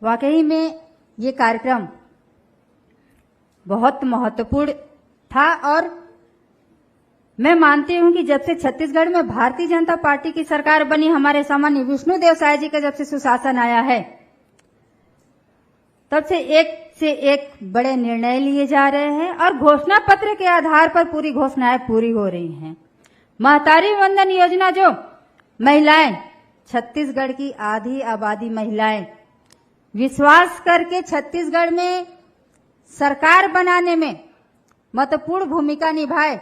वाकई में ये कार्यक्रम बहुत महत्वपूर्ण था और मैं मानती हूं कि जब से छत्तीसगढ़ में भारतीय जनता पार्टी की सरकार बनी, हमारे सामान्य विष्णुदेव साय जी का जब से सुशासन आया है, तब से एक बड़े निर्णय लिए जा रहे हैं और घोषणा पत्र के आधार पर पूरी घोषणाएं पूरी हो रही हैं। महतारी वंदन योजना, जो महिलाएं, छत्तीसगढ़ की आधी आबादी महिलाएं विश्वास करके छत्तीसगढ़ में सरकार बनाने में महत्वपूर्ण भूमिका निभाए,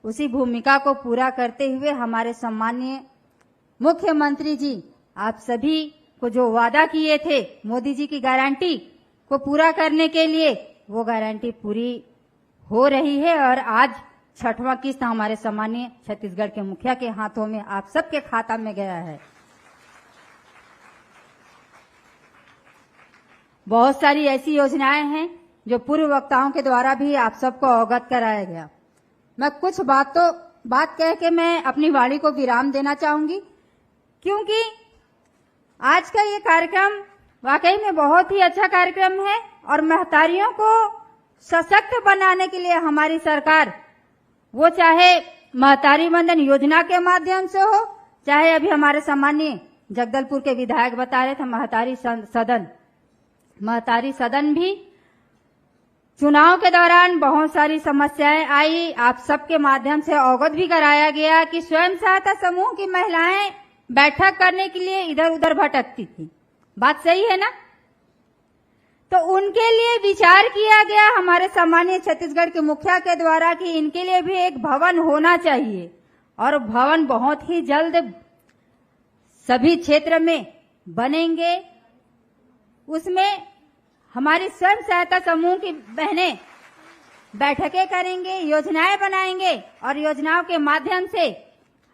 उसी भूमिका को पूरा करते हुए हमारे सम्मानीय मुख्यमंत्री जी आप सभी को जो वादा किए थे मोदी जी की गारंटी को पूरा करने के लिए, वो गारंटी पूरी हो रही है और आज 6वां किस्त हमारे सम्मानीय छत्तीसगढ़ के मुखिया के हाथों में आप सबके खाता में गया है। बहुत सारी ऐसी योजनाएं हैं जो पूर्व वक्ताओं के द्वारा भी आप सबको अवगत कराया गया। मैं कुछ बात कह के मैं अपनी वाणी को विराम देना चाहूंगी, क्योंकि आज का ये कार्यक्रम वाकई में बहुत ही अच्छा कार्यक्रम है और महतारियों को सशक्त बनाने के लिए हमारी सरकार, वो चाहे महतारी वंदन योजना के माध्यम से हो, चाहे अभी हमारे सम्मानीय जगदलपुर के विधायक बता रहे थे महतारी सदन भी चुनाव के दौरान बहुत सारी समस्याएं आई, आप सबके माध्यम से अवगत भी कराया गया कि स्वयं सहायता समूह की महिलाएं बैठक करने के लिए इधर उधर भटकती थी। बात सही है ना? तो उनके लिए विचार किया गया हमारे सम्मानीय छत्तीसगढ़ के मुखिया के द्वारा कि इनके लिए भी एक भवन होना चाहिए और भवन बहुत ही जल्द सभी क्षेत्र में बनेंगे। उसमें हमारी स्वयं सहायता समूह की बहनें बैठकें करेंगे, योजनाएं बनाएंगे और योजनाओं के माध्यम से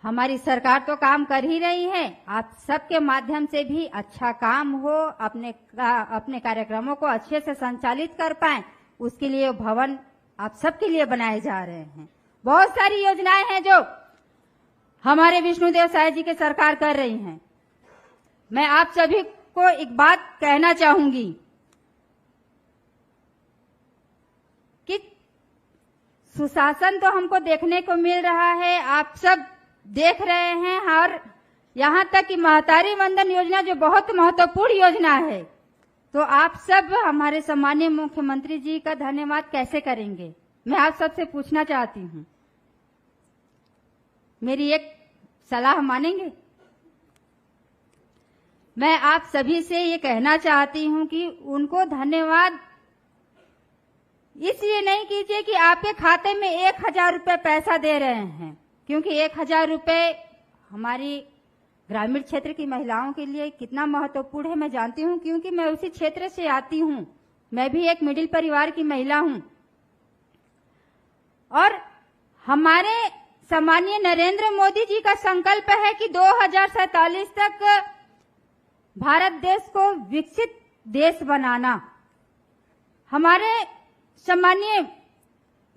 हमारी सरकार तो काम कर ही रही है, आप सबके माध्यम से भी अच्छा काम हो, अपने कार्यक्रमों को अच्छे से संचालित कर पाएं, उसके लिए भवन आप सबके लिए बनाए जा रहे हैं। बहुत सारी योजनाएं हैं जो हमारे विष्णुदेव साय जी की सरकार कर रही हैं। मैं आप सभी को एक बात कहना चाहूंगी कि सुशासन तो हमको देखने को मिल रहा है, आप सब देख रहे हैं, और यहां तक कि महतारी वंदन योजना जो बहुत महत्वपूर्ण योजना है, तो आप सब हमारे सम्मानीय मुख्यमंत्री जी का धन्यवाद कैसे करेंगे? मैं आप सबसे पूछना चाहती हूं, मेरी एक सलाह मानेंगे? मैं आप सभी से ये कहना चाहती हूं कि उनको धन्यवाद इसलिए नहीं कीजिए कि आपके खाते में 1000 रुपये पैसा दे रहे हैं, क्योंकि 1000 रुपये हमारी ग्रामीण क्षेत्र की महिलाओं के लिए कितना महत्वपूर्ण है मैं जानती हूं, क्योंकि मैं उसी क्षेत्र से आती हूं। मैं भी एक मिडिल परिवार की महिला हूं और हमारे सम्मानीय नरेंद्र मोदी जी का संकल्प है कि 2047 तक भारत देश को विकसित देश बनाना। हमारे सम्मानीय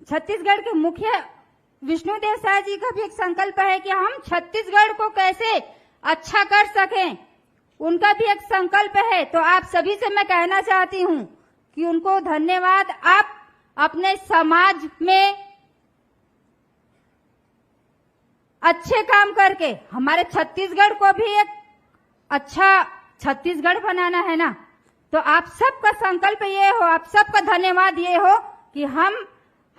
छत्तीसगढ़ के मुखिया विष्णुदेव साय जी का भी एक संकल्प है कि हम छत्तीसगढ़ को कैसे अच्छा कर सकें, उनका भी एक संकल्प है। तो आप सभी से मैं कहना चाहती हूं कि उनको धन्यवाद। आप अपने समाज में अच्छे काम करके हमारे छत्तीसगढ़ को भी एक अच्छा छत्तीसगढ़ बनाना है ना, तो आप सबका संकल्प ये हो, आप सबका धन्यवाद ये हो कि हम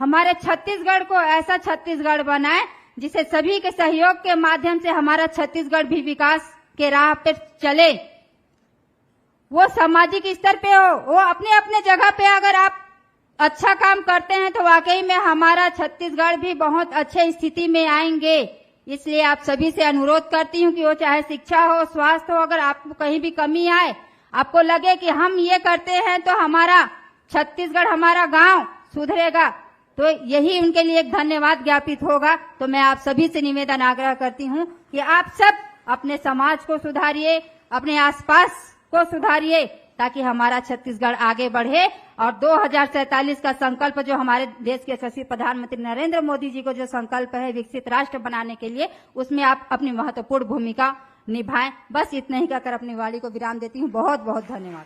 हमारे छत्तीसगढ़ को ऐसा छत्तीसगढ़ बनाएं जिसे सभी के सहयोग के माध्यम से हमारा छत्तीसगढ़ भी विकास के राह पे चले। वो सामाजिक स्तर पे हो, वो अपने अपने जगह पे अगर आप अच्छा काम करते हैं तो वाकई में हमारा छत्तीसगढ़ भी बहुत अच्छे स्थिति में आएंगे। इसलिए आप सभी से अनुरोध करती हूँ कि वो चाहे शिक्षा हो, स्वास्थ्य हो, अगर आपको कहीं भी कमी आए, आपको लगे कि हम ये करते हैं तो हमारा छत्तीसगढ़, हमारा गांव सुधरेगा, तो यही उनके लिए एक धन्यवाद ज्ञापित होगा। तो मैं आप सभी से निवेदन आग्रह करती हूँ कि आप सब अपने समाज को सुधारिए, अपने आसपास को सुधारिए, ताकि हमारा छत्तीसगढ़ आगे बढ़े और 2047 का संकल्प जो हमारे देश के यशस्वी प्रधानमंत्री नरेंद्र मोदी जी को जो संकल्प है विकसित राष्ट्र बनाने के लिए, उसमें आप अपनी महत्वपूर्ण भूमिका निभाएं। बस इतना ही कहकर अपनी वाणी को विराम देती हूँ। बहुत बहुत धन्यवाद।